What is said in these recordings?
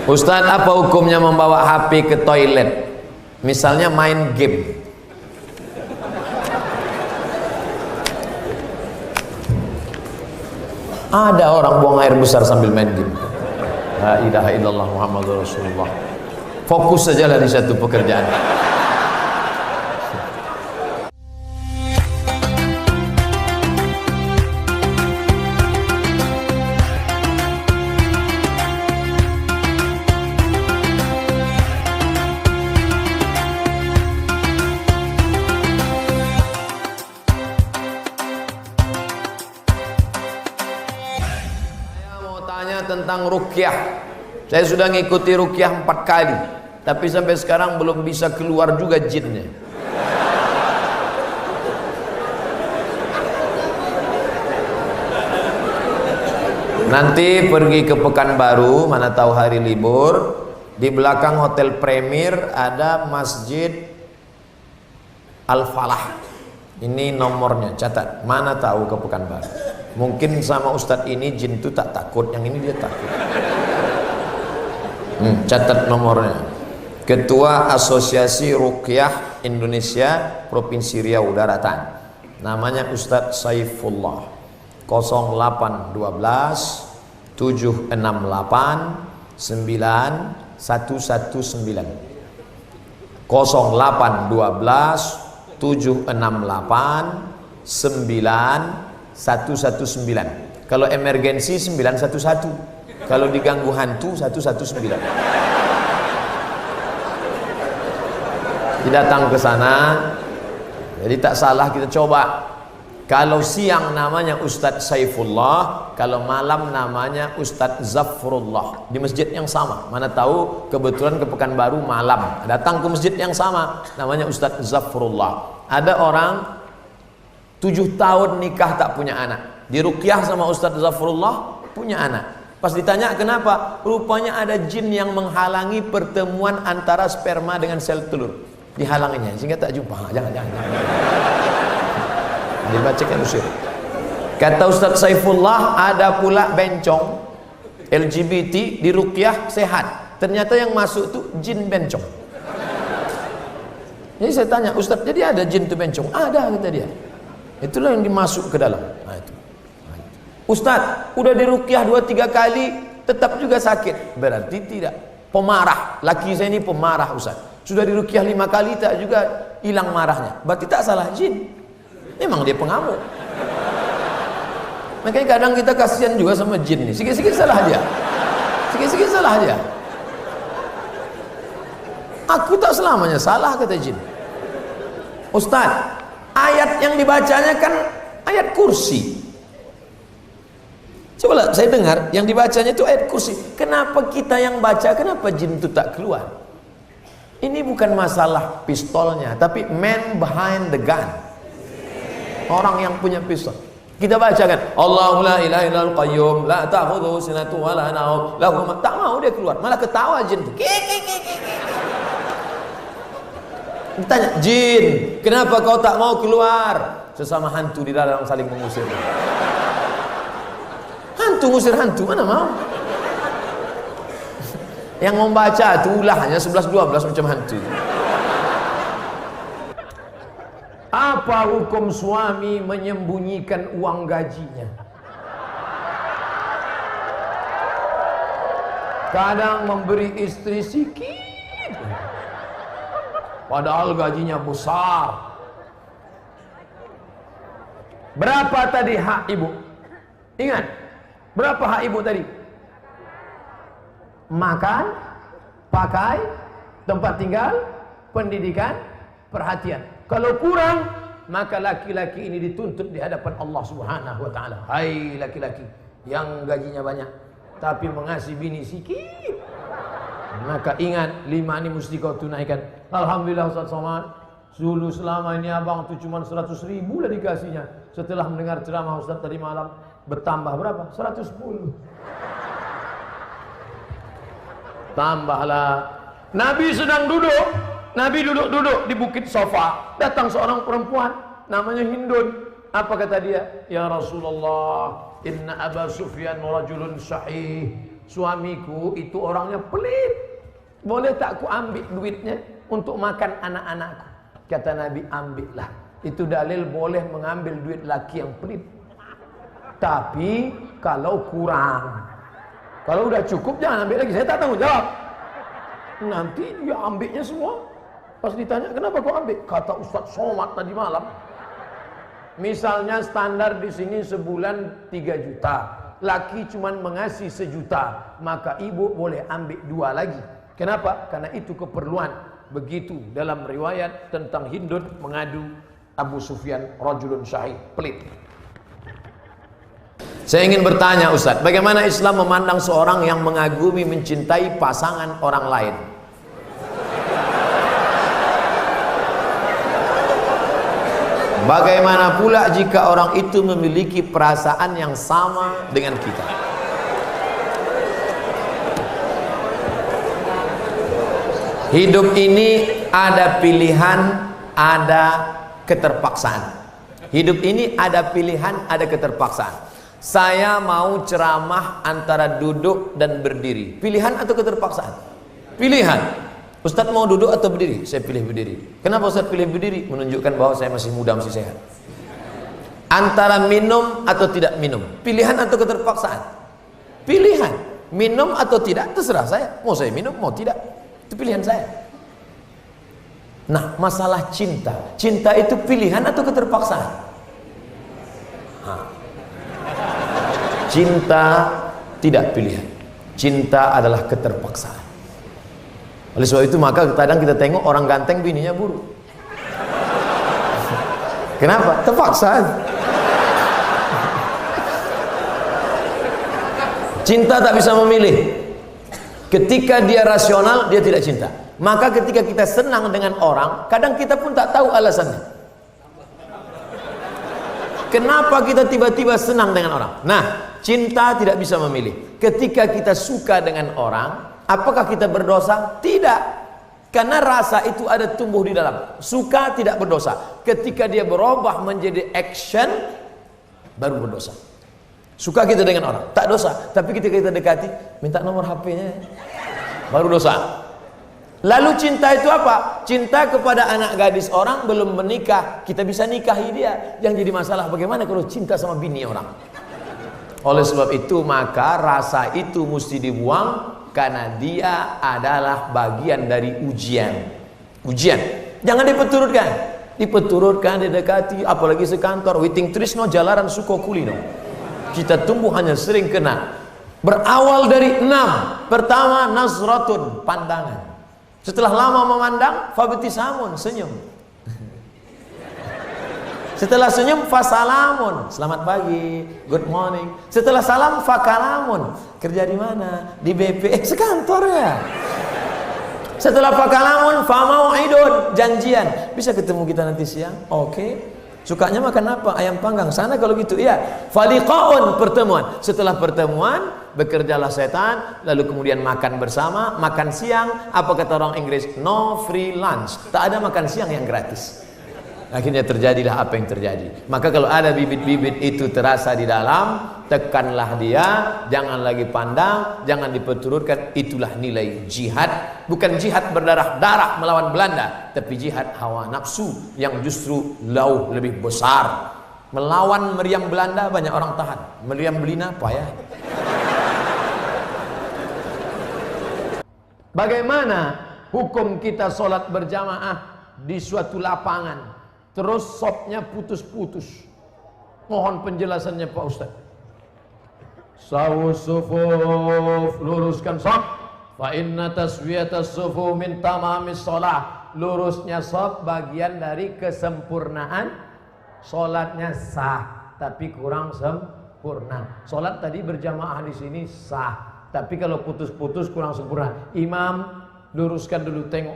Ustaz, apa hukumnya membawa HP ke toilet? Misalnya main game. Ada orang buang air besar sambil main game. La ilaha illallah Muhammadur Rasulullah. Fokus saja di satu pekerjaan. Tentang ruqyah. Saya sudah ngikuti ruqyah 4 kali, tapi sampai sekarang belum bisa keluar juga jinnya. Nanti pergi ke Pekanbaru, mana tahu hari libur, di belakang Hotel Premier ada Masjid Al-Falah. Ini nomornya, catat. Mana tahu ke Pekanbaru. Mungkin sama Ustadz ini jin itu tak takut, yang ini dia takut. Catat nomornya. Ketua Asosiasi Ruqyah Indonesia Provinsi Riau Daratan. Namanya Ustadz Saifullah. 0812 768 9119. 0812 768 9119. Kalau emergensi 911. Kalau diganggu hantu 119. Datang ke sana. Jadi tak salah kita coba. Kalau siang namanya Ustadz Saifullah, kalau malam namanya Ustadz Zafrullah, di masjid yang sama. Mana tahu kebetulan ke Pekanbaru malam, datang ke masjid yang sama, namanya Ustadz Zafrullah. Ada orang 7 tahun nikah tak punya anak, diruqyah sama Ustadz Zafrullah, punya anak. Pas ditanya kenapa, rupanya ada jin yang menghalangi pertemuan antara sperma dengan sel telur, dihalanginya sehingga tak jumpa. Jangan dibacakan usir. Kata Ustadz Saifullah, ada pula bencong LGBT diruqyah sehat, ternyata yang masuk tuh jin bencong. Jadi saya tanya, Ustadz, jadi ada jin tuh bencong? Ada, kata dia. Itulah yang dimasuk ke dalam. Itu. Ustadz, udah diruqyah 2-3 kali tetap juga sakit. Berarti tidak. Pemarah. Laki saya ini pemarah, Ustadz. Sudah diruqyah 5 kali tak juga hilang marahnya. Berarti tak salah jin. Memang dia pengamuk. Makanya kadang kita kasihan juga sama jin nih. Sikit-sikit salah dia. Sikit-sikit salah dia. Aku tak selamanya salah, kata jin. Ustadz, ayat yang dibacanya kan ayat kursi. Coba saya dengar yang dibacanya itu ayat kursi. Kenapa kita yang baca, kenapa jin itu tak keluar? Ini bukan masalah pistolnya, tapi man behind the gun. Orang yang punya pistol. Kita bacakan Allahu la ilaha illal qayyum la ta'khudhuhu sinatun wa la nawm lahu ma, tak mau dia keluar, malah ketawa jin itu. Ditanya, jin, kenapa kau tak mau keluar? Sesama hantu di dalam saling mengusir. Hantu ngusir hantu, mana mau? Yang membaca itu ulahnya 11-12 macam hantu. Apa hukum suami menyembunyikan uang gajinya? Kadang memberi istri sikit, padahal gajinya besar. Berapa tadi hak ibu? Ingat, berapa hak ibu tadi? Makan, pakai, tempat tinggal, pendidikan, perhatian. Kalau kurang, maka laki-laki ini dituntut di hadapan Allah Subhanahu wa taala. Hai laki-laki yang gajinya banyak tapi mengasihi bini sikit, maka ingat 5 ini mesti kau tunaikan. Alhamdulillah Ustaz Somad, dulu selama ini abang tu cuma 100.000 lah dikasihnya. Setelah mendengar ceramah Ustaz tadi malam, bertambah berapa? 110. Tambahlah. Nabi sedang duduk. Nabi duduk-duduk di bukit Sofa. Datang seorang perempuan namanya Hindun. Apa kata dia? Ya Rasulullah, inna Aba Sufyan rajulun sahih. suamiku itu orangnya pelit. Boleh tak ku ambil duitnya untuk makan anak-anakku? Kata Nabi, ambillah. Itu dalil boleh mengambil duit laki yang pelit. Tapi kalau kurang, kalau udah cukup jangan ambil lagi. Saya tak tanggung jawab. Nanti dia ambilnya semua. Pas ditanya, kenapa kau ambil? Kata Ustaz Somad tadi malam. Misalnya standar di sini sebulan 3 juta. Laki cuman mengasih 1 juta. Maka ibu boleh ambil 2 lagi. Kenapa? Karena itu keperluan. Begitu dalam riwayat tentang Hindun mengadu Abu Sufyan, rajulun syahid, pelit. Saya ingin bertanya Ustaz, bagaimana Islam memandang seorang yang mengagumi, mencintai pasangan orang lain? Bagaimana pula jika orang itu memiliki perasaan yang sama dengan kita? Hidup ini ada pilihan, ada keterpaksaan. Hidup ini ada pilihan, ada keterpaksaan. Saya mau ceramah antara duduk dan berdiri. Pilihan atau keterpaksaan? Pilihan. Ustadz mau duduk atau berdiri? Saya pilih berdiri. Kenapa Ustadz pilih berdiri? Menunjukkan bahwa saya masih muda, masih sehat. Antara minum atau tidak minum. Pilihan atau keterpaksaan? Pilihan. Minum atau tidak, terserah saya. Mau saya minum, mau tidak. Itu pilihan saya. Nah, masalah cinta. Cinta itu pilihan atau keterpaksaan? Cinta tidak pilihan. Cinta adalah keterpaksaan. Oleh sebab itu maka kadang kita tengok orang ganteng bininya buruk. Kenapa? Terpaksa. Cinta tak bisa memilih. Ketika dia rasional, dia tidak cinta. Maka ketika kita senang dengan orang, kadang kita pun tak tahu alasannya. Kenapa kita tiba-tiba senang dengan orang? Nah, cinta tidak bisa memilih. Ketika kita suka dengan orang, apakah kita berdosa? Tidak. Karena rasa itu ada tumbuh di dalam. Suka tidak berdosa. Ketika dia berubah menjadi action, baru berdosa. Suka kita dengan orang, tak dosa. Tapi ketika kita dekati, minta nomor HP-nya, baru dosa. Lalu cinta itu apa? Cinta kepada anak gadis orang belum menikah, kita bisa nikahi dia. Yang jadi masalah bagaimana kalau cinta sama bini orang? Oleh sebab itu maka rasa itu mesti dibuang, karena dia adalah bagian dari ujian. Ujian, jangan dipeturutkan. Dipeturutkan, didekati, apalagi sekantor, witing trisno jalaran suko kulino. Kita tumbuh hanya sering kena. Berawal dari 6. Pertama, nazratun, pandangan. Setelah lama memandang, fabtisamun, senyum. Setelah senyum, fasalamun, selamat pagi, good morning. Setelah salam, fakalamun, kerja di mana? Di BP, sekantor ya. Setelah fakalamun, famau'idun, janjian. Bisa ketemu kita nanti siang? Oke. Sukanya makan apa? Ayam panggang. Sana kalau gitu, iya. Faliqaun, pertemuan. Setelah pertemuan, bekerjalah setan, lalu kemudian makan bersama, makan siang. Apa kata orang Inggris? No free lunch. Tak ada makan siang yang gratis. Akhirnya terjadilah apa yang terjadi. Maka kalau ada bibit-bibit itu terasa di dalam, tekanlah dia, jangan lagi pandang, jangan diperturutkan. Itulah nilai jihad. Bukan jihad berdarah-darah melawan Belanda, tapi jihad hawa nafsu yang justru jauh lebih besar. Melawan meriam Belanda banyak orang tahan, meriam Belina payah. Bagaimana hukum kita sholat berjamaah di suatu lapangan, terus sopnya putus-putus? Mohon penjelasannya Pak Ustaz. Sawus sufuf, luruskan sop. Fa inna taswiyatas sufu min tamamis sholah. Lurusnya sop bagian dari kesempurnaan. Sholatnya sah, tapi kurang sempurna. Sholat tadi berjamaah di sini sah, tapi kalau putus-putus kurang sempurna. Imam, luruskan dulu, tengok.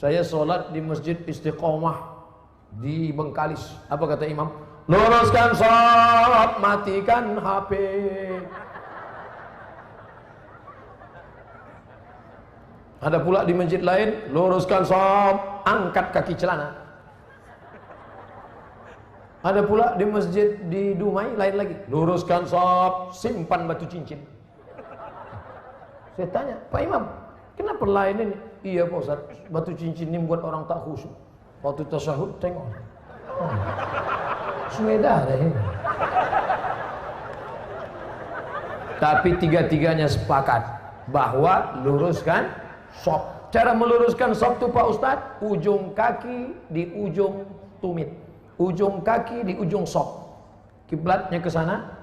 Saya sholat di Masjid Istiqomah di Bengkalis. Apa kata imam? Luruskan sholat, matikan HP. Ada pula di masjid lain, luruskan sholat, angkat kaki celana. Ada pula di masjid di Dumai lain lagi, luruskan sholat, simpan batu cincin. Saya tanya, Pak Imam, kenapa lain ini? Iya Pak Ustaz, batu cincin ini buat orang tak khusyuk. Waktu tasyahud tengok. Sudah deh. Tapi tiga-tiganya sepakat bahwa luruskan sop. Cara meluruskan sop itu Pak Ustaz, ujung kaki di ujung tumit, ujung kaki di ujung sop. Kiblatnya ke sana.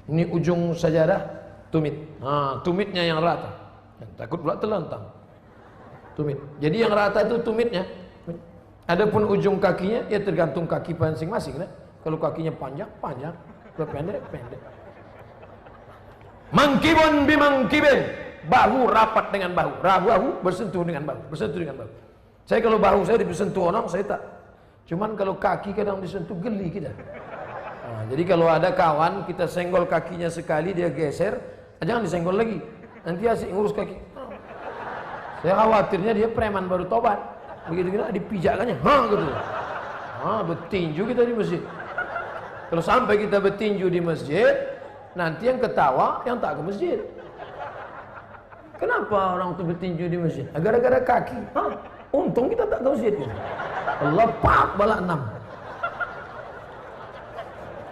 Ini ujung sajadah tumit. Nah, tumitnya yang rata. Takut pula terlentang. Tumit. Jadi yang rata itu tumitnya. Adapun ujung kakinya ya tergantung kaki masing-masing kan. Kalau kakinya panjang, panjang. Kalau pendek, pendek. Mangkibun bimangkibin. Bahu rapat dengan bahu. Bahu bersentuh dengan bahu. Bersentuh dengan bahu. Saya kalau bahu saya disentuh orang, saya tak. Cuman kalau kaki kadang disentuh, geli kita. Nah, jadi kalau ada kawan kita senggol kakinya sekali, dia geser, jangan disenggol lagi. Nanti asik ngurus kaki. Saya khawatirnya dia preman baru tobat. Begitu kita dipijakkannya, gitu. Bertinju kita di masjid. Kalau sampai kita bertinju di masjid, nanti yang ketawa yang tak ke masjid. Kenapa orang itu bertinju di masjid? Gara-gara kaki. Untung kita tak ke masjid. Allah pak balak 6.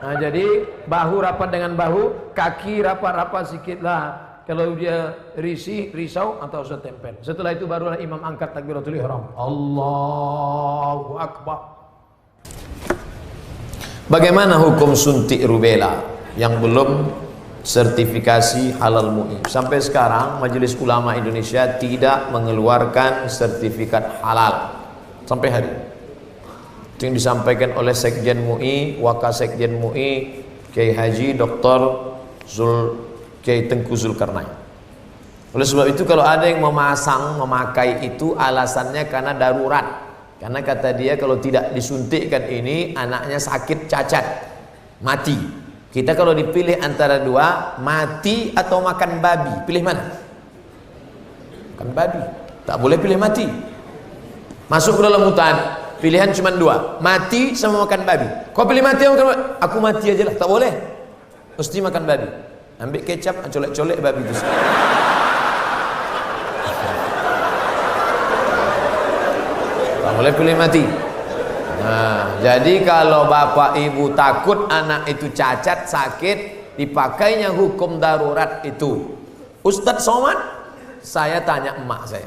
Nah, jadi bahu rapat dengan bahu, kaki rapat-rapat sedikit lah. Kalau dia risau atau usah tempel. Setelah itu barulah imam angkat takbiratul ihram. Allahu akbar. Bagaimana hukum suntik rubella yang belum sertifikasi halal MUI? Sampai sekarang Majelis Ulama Indonesia tidak mengeluarkan sertifikat halal sampai hari ini. Itu yang disampaikan oleh Sekjen MUI, Wakasekjen MUI, Kiai Haji Dr. Kiai Tengku Zulkarnain. Oleh sebab itu kalau ada yang memakai itu alasannya karena darurat. Karena kata dia kalau tidak disuntikkan ini anaknya sakit cacat, mati. Kita kalau dipilih antara dua, mati atau makan babi, pilih mana? Makan babi. Tak boleh pilih mati. Masuk ke dalam hutan, pilihan cuma dua, mati sama makan babi. Kau pilih mati atau makan babi? Aku mati aja lah, tak boleh. Mesti makan babi. Ambil kecap, colek-colek babi itu. Tak boleh pilih mati. Nah, jadi kalau bapak ibu takut anak itu cacat, sakit, dipakainya hukum darurat itu. Ustadz Somad, saya tanya emak saya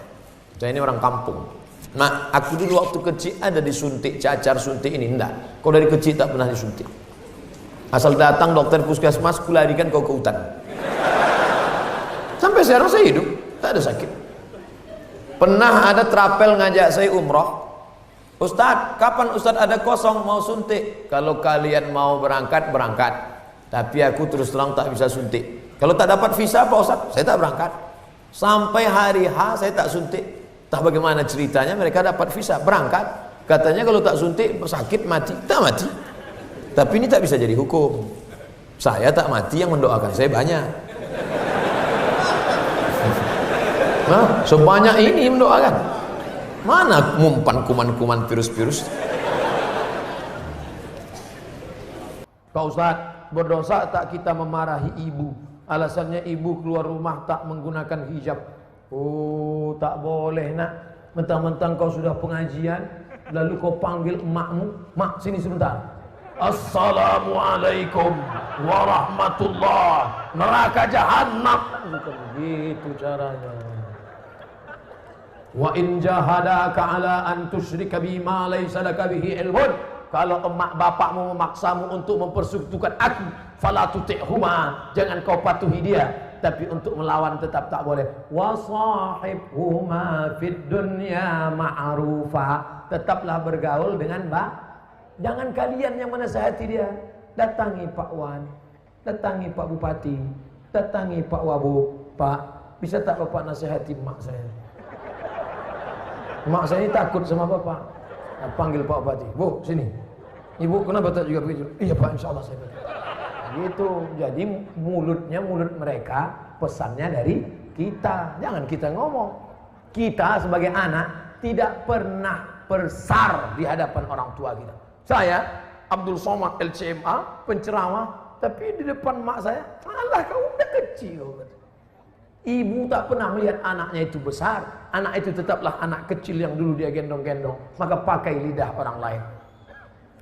ini orang kampung. Mak, aku dulu waktu kecil ada disuntik cacar, suntik ini. Enggak, kau dari kecil tak pernah disuntik. Asal datang dokter puskesmas, kularikan kau ke hutan. Sampai sekarang saya hidup, tak ada sakit. Pernah ada trapel ngajak saya umroh. Ustadz, kapan Ustadz ada kosong mau suntik? Kalau kalian mau berangkat, berangkat. Tapi aku terus terang tak bisa suntik. Kalau tak dapat visa Pak Ustadz, saya tak berangkat. Sampai hari H saya tak suntik. Tak bagaimana ceritanya mereka dapat visa, berangkat. Katanya kalau tak suntik sakit mati, tak mati. Tapi ini tak bisa jadi hukum. Saya tak mati, yang mendoakan saya banyak. Nah, sebanyak ini mendoakan. Mana mumpan kuman-kuman virus-virus? Pak Ustadz, berdosa tak kita memarahi ibu? Alasannya ibu keluar rumah tak menggunakan hijab. Oh, tak boleh nak. Mentang-mentang kau sudah pengajian, lalu kau panggil emakmu, mak sini sebentar. Assalamualaikum warahmatullah, neraka jahannam. Bukan begitu caranya. Wa in jahadaka ala an tusyrika bima laysa laka bihi ilmun. Kalau emak bapakmu memaksamu untuk mempersekutukan aku, fala tuti'huma, jangan kau patuhi dia. Tapi untuk melawan tetap tak boleh. Wa sahibhuma fid dunya ma'rufa, tetaplah bergaul dengan jangan kalian yang menasihati dia. Datangi Pak Wan, datangi Pak Bupati, datangi Pak Wabu. Pak, bisa tak Bapak nasihati mak saya? Mak saya ini takut sama Bapak. Nah, panggil Pak Bupati. Bu, sini. Ibu, kenapa tak juga begitu? Iya Pak, insya Allah saya begitu. Gitu. Jadi mulutnya mulut mereka, pesannya dari kita. Jangan kita ngomong. Kita sebagai anak tidak pernah bersar di hadapan orang tua kita. Saya Abdul Somad LCMA, penceramah, tapi di depan mak saya, alah kau udah kecil. Ibu tak pernah melihat anaknya itu besar. Anak itu tetaplah anak kecil yang dulu dia gendong-gendong. Maka pakai lidah orang lain.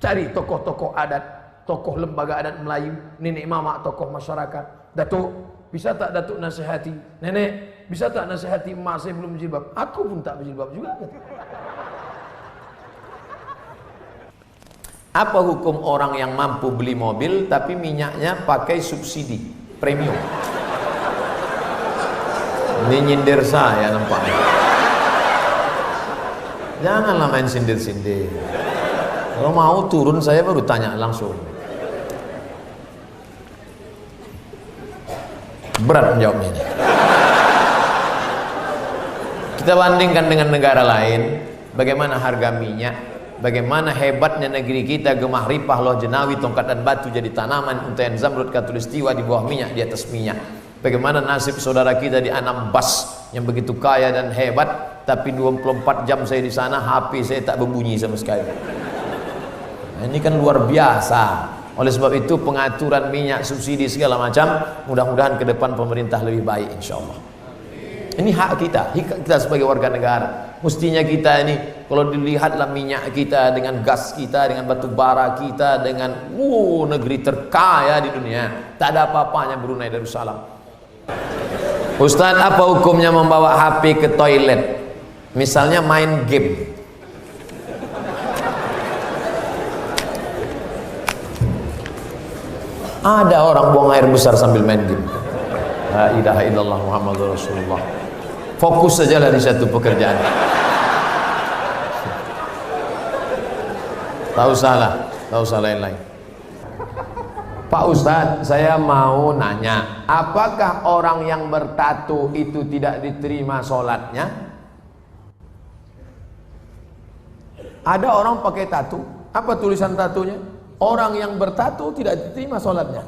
Cari tokoh-tokoh adat, tokoh lembaga adat Melayu, nenek mama, tokoh masyarakat. Datuk, bisa tak Datuk nasihati? Nenek, bisa tak nasihati emak saya belum berjilbab? Aku pun tak berjilbab juga. Apa hukum orang yang mampu beli mobil tapi minyaknya pakai subsidi premium? Ini nyindir saya nampaknya. Janganlah main sindir-sindir. Kalau mau turun saya baru tanya langsung. Berat menjawabnya ini. Kita bandingkan dengan negara lain, bagaimana harga minyak, bagaimana hebatnya negeri kita, gemah ripah, loh jenawi, tongkat dan batu jadi tanaman, untayan zamrud, katulistiwa di bawah minyak, di atas minyak. Bagaimana nasib saudara kita di Anambas yang begitu kaya dan hebat, tapi 24 jam saya di sana, HP saya tak berbunyi sama sekali. Nah, ini kan luar biasa. Oleh sebab itu pengaturan minyak, subsidi segala macam, mudah-mudahan ke depan pemerintah lebih baik insyaAllah. Ini hak kita, kita sebagai warga negara. Mestinya kita ini, kalau dilihatlah minyak kita dengan gas kita, dengan batu bara kita, dengan negeri terkaya di dunia, tak ada apa-apanya Brunei Darussalam. Ustadz, apa hukumnya membawa HP ke toilet? Misalnya main game. Ada orang buang air besar sambil main game. La ilaha illallah Muhammadur Rasulullah. Fokus sajalah di satu pekerjaan. Tahu salah yang lain. Pak Ustadz, saya mau nanya, apakah orang yang bertato itu tidak diterima sholatnya? Ada orang pakai tato, apa tulisan tatonya? Orang yang bertato tidak diterima sholatnya.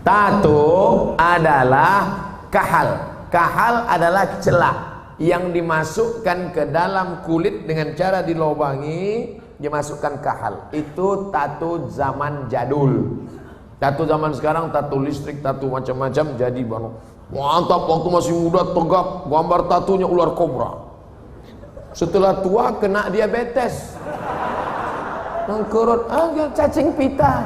Tato adalah kahal. Kahal adalah celah yang dimasukkan ke dalam kulit dengan cara dilobangi, dimasukkan kahal. Itu tato zaman jadul. Tato zaman sekarang, tato listrik, tato macam-macam, jadi mantap. Waktu masih muda tegap, gambar tatonya ular kobra. Setelah tua kena diabetes, mengkurut, cacing pita.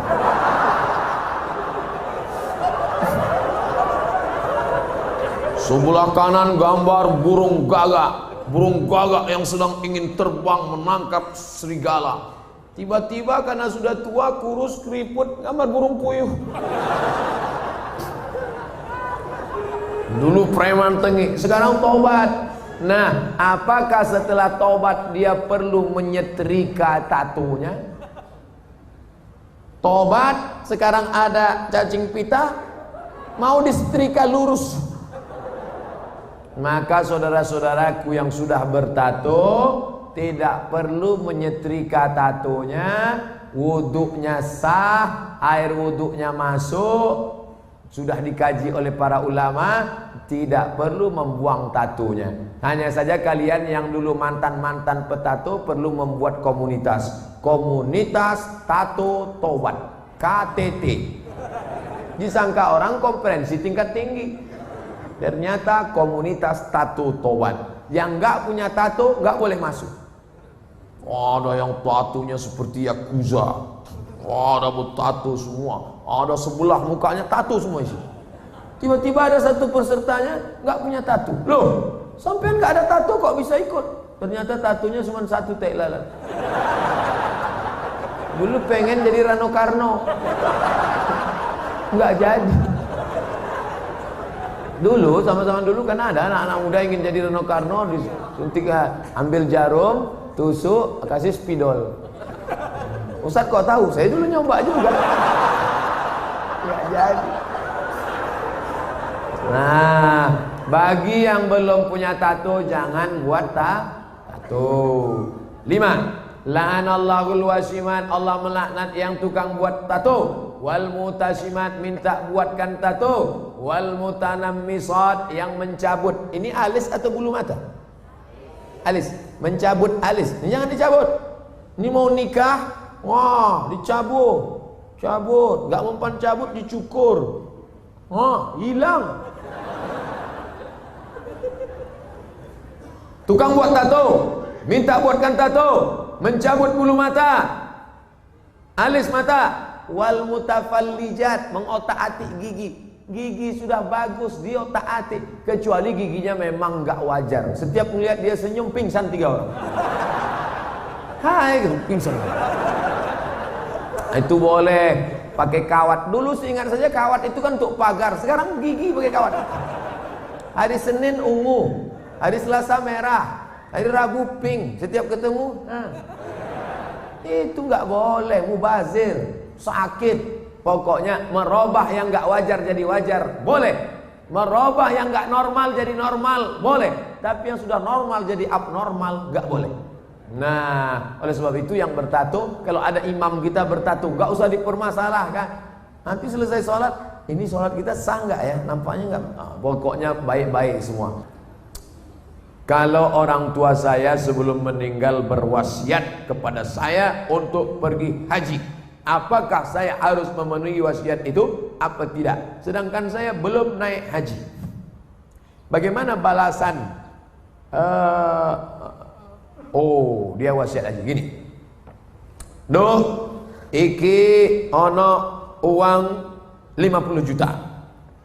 Sebelah kanan gambar burung gagak yang sedang ingin terbang menangkap serigala. Tiba-tiba karena sudah tua, kurus, keriput, gambar burung puyuh. Dulu preman tengik, sekarang tobat. Nah, apakah setelah tobat dia perlu menyetrika tatonya? Tobat, sekarang ada cacing pita, mau disetrika lurus. Maka saudara-saudaraku yang sudah bertato tidak perlu menyetrika tatonya, wuduknya sah, air wuduknya masuk, sudah dikaji oleh para ulama, tidak perlu membuang tatonya. Hanya saja kalian yang dulu mantan-mantan petato perlu membuat komunitas tato tobat, KTT. Disangka orang konferensi tingkat tinggi. Ternyata komunitas tato tobat. Yang nggak punya tato nggak boleh masuk. Ada yang tatonya seperti Yakuza, ada tato semua, ada sebelah mukanya tato semua isi. Tiba-tiba ada satu pesertanya nggak punya tato. Loh, sampean nggak ada tato kok bisa ikut? Ternyata tatonya cuma satu tai lalat. Dulu pengen jadi Rano Karno, nggak jadi. Dulu, sama-sama dulu kan ada anak-anak muda ingin jadi Rano Karno, disuntik, ambil jarum, tusuk, kasih spidol. Ustadz kok tahu? Saya dulu nyoba juga. Nggak jadi. Nah, bagi yang belum punya tato, jangan buat tato. 5. La'anallahul wasimat, Allah melaknat yang tukang buat tato. Wal mutasimat, minta buatkan tato. Wal mutanammisat, yang mencabut. Ini alis atau bulu mata? Alis, mencabut alis. Ini jangan dicabut. Ini mau nikah, wah dicabut, cabut, nggak mempan cabut dicukur, wah hilang. Tukang buat tato, minta buatkan tato, mencabut bulu mata, alis mata, wal mutafallijat, mengotak-atik gigi. Gigi sudah bagus diotak-atik, kecuali giginya memang nggak wajar. Setiap melihat dia senyum pingsan 3 orang. Hai, pingsan. Itu boleh pakai kawat. Dulu seingat saja kawat itu kan untuk pagar. Sekarang gigi pakai kawat. Hari Senin ungu, hari Selasa merah, hari Rabu pink. Setiap ketemu, itu nggak boleh, mubazir, sakit. Pokoknya merubah yang nggak wajar jadi wajar, boleh. Merubah yang nggak normal jadi normal, boleh. Tapi yang sudah normal jadi abnormal, nggak boleh. Nah, oleh sebab itu yang bertato, kalau ada imam kita bertato, nggak usah dipermasalahkan. Nanti selesai sholat, ini sholat kita sah nggak ya? Nampaknya nggak. Pokoknya baik-baik semua. Kalau orang tua saya sebelum meninggal berwasiat kepada saya untuk pergi haji, apakah saya harus memenuhi wasiat itu apa tidak? Sedangkan saya belum naik haji. Bagaimana balasan? Dia wasiat haji gini. Duh, iki ono uang 50 juta.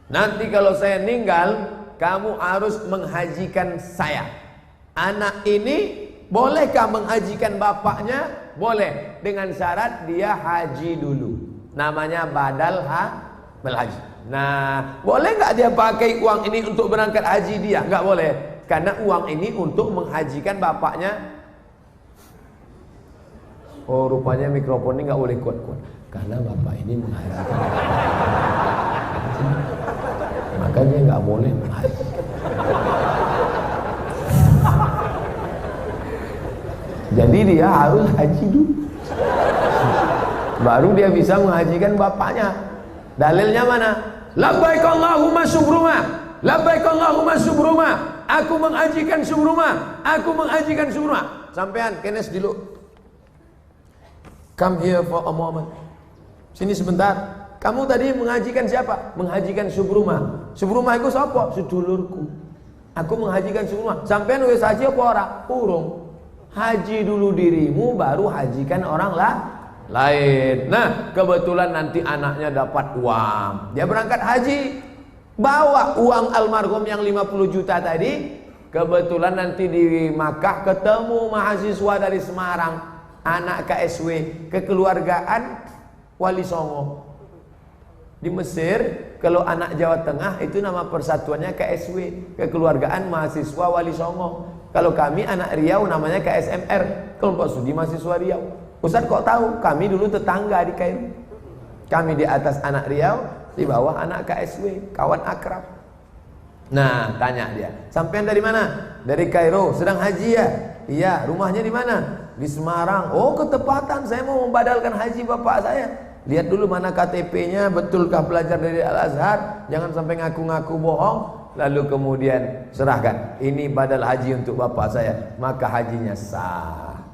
Nanti kalau saya meninggal, kamu harus menghajikan saya. Anak ini bolehkah menghajikan bapaknya? Boleh, dengan syarat dia haji dulu. Namanya badal haji. Nah, boleh nggak dia pakai uang ini untuk berangkat haji dia? Nggak boleh, karena uang ini untuk menghajikan bapaknya. Oh, rupanya mikrofon ini nggak boleh kuat-kuat, karena bapak ini menghajikan. Makanya nggak boleh menghajikan. Jadi dia harus haji dulu, baru dia bisa menghajikan bapaknya. Dalilnya mana? Labbaik Allahumma subruma, labbaik Allahumma subruma. Aku menghajikan subruma, aku menghajikan subruma. Sampean kenes dulu. Come here for a moment. Sini sebentar. Kamu tadi menghajikan siapa? Menghajikan subruma. Subruma itu siapa? Sedulurku. Aku menghajikan subruma. Sampean wis haji apa ora? Urung. Haji dulu dirimu, baru hajikan orang lain. Nah, kebetulan nanti anaknya dapat uang, dia berangkat haji, bawa uang almarhum yang 50 juta tadi. Kebetulan nanti di Makkah ketemu mahasiswa dari Semarang, anak KSW, kekeluargaan Wali Songo. Di Mesir, kalau anak Jawa Tengah itu nama persatuannya KSW, kekeluargaan mahasiswa Wali Songo. Kalau kami anak Riau namanya KSMR, kelompok studi mahasiswa Riau. Ustaz kok tahu? Kami dulu tetangga di Kairo. Kami di atas anak Riau, di bawah anak KSW, kawan akrab. Nah, tanya dia, sampean dari mana? Dari Kairo. Sedang haji ya? Iya. Rumahnya di mana? Di Semarang. Oh, ketepatan, saya mau membadalkan haji bapak saya. Lihat dulu mana KTP-nya, betulkah belajar dari Al-Azhar? Jangan sampai ngaku-ngaku bohong. Lalu kemudian serahkan, ini badal haji untuk bapak saya, maka hajinya sah.